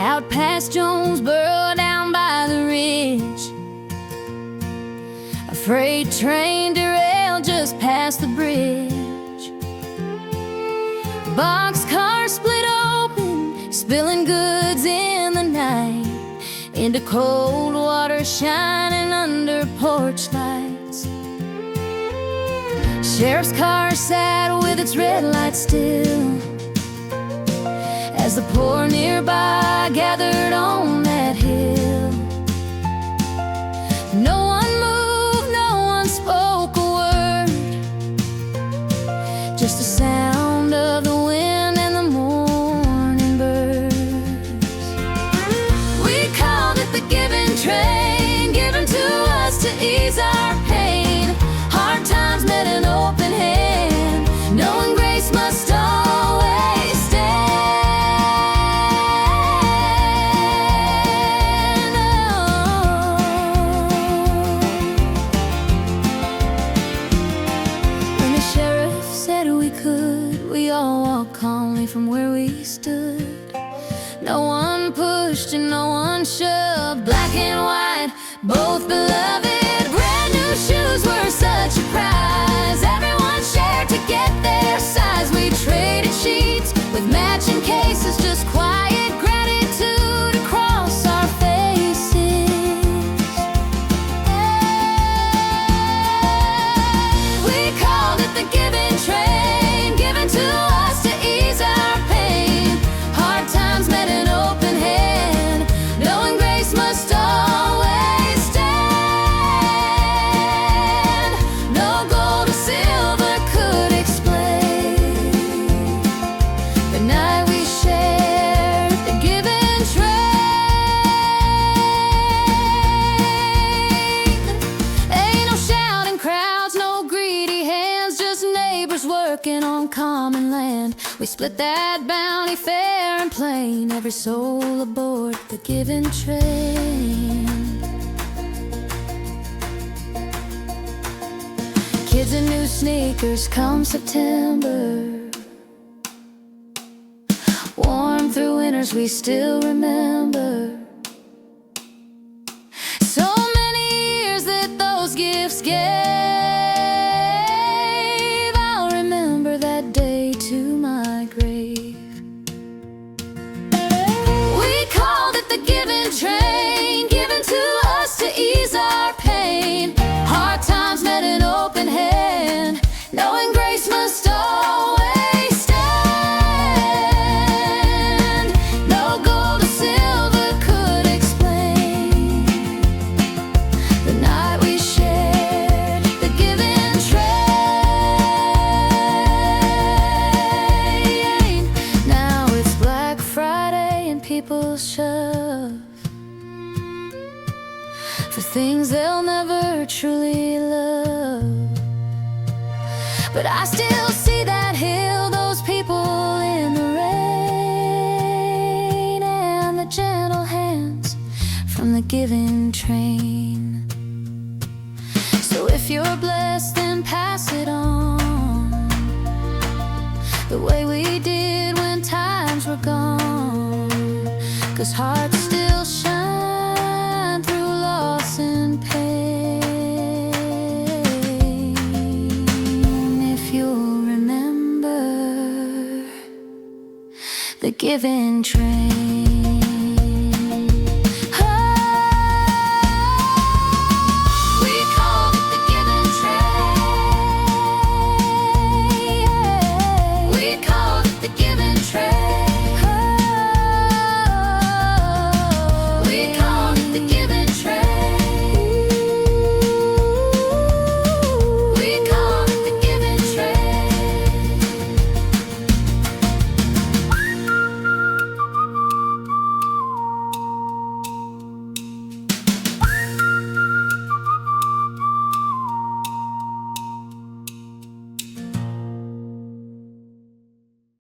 out past Jonesboro, down by the ridge. A freight train derailed just past the bridge. Boxcar split open, spilling goods in the night, into cold water shining under porch lights. Sheriff's car sat with its red light still, as the poor nearby gathered on that hill. No one moved, no one spoke a word, just the sound of the wind and the morning birds. We called it the giving train, given to us to ease our pain. Hard times met an open hand, knowing grace must always stand. When the sheriff said we could, we all walked calmly from where we stood. No one pushed and no one shoved. Black and white, both beloved. Brand new shoes were such a prize. Everyone shared to get their size. We traded sheets with matching cases, just quiet gratitude across our faces. We called it the giving train, given to us to ease our pain. Hard times met an open hand, knowing grace must always stand. No gold or silver could explain the night we shared the giving train. Ain't no shouting crowds, no greedy hands, just neighbors working on common land. We split that bounty fair and plain, every soul aboard the giving train. Kids in new sneakers come September, warm through winters we still remember. So many years that those gifts gave, I'll remember that day to my grave. We called it the giving train, given to us to ease our pain. Hard times met an open hand, knowing grace must always stand. No gold or silver could explain the night we shared the giving train. Now it's Black Friday and people shove for things they'll never truly love. But I still see that hill, those people in the rain, and the gentle hands from the giving train. So if you're blessed, then pass it on, the way we did when times were gone. 'Cause hearts still shine through loss and pain, if you'll remember the giving train.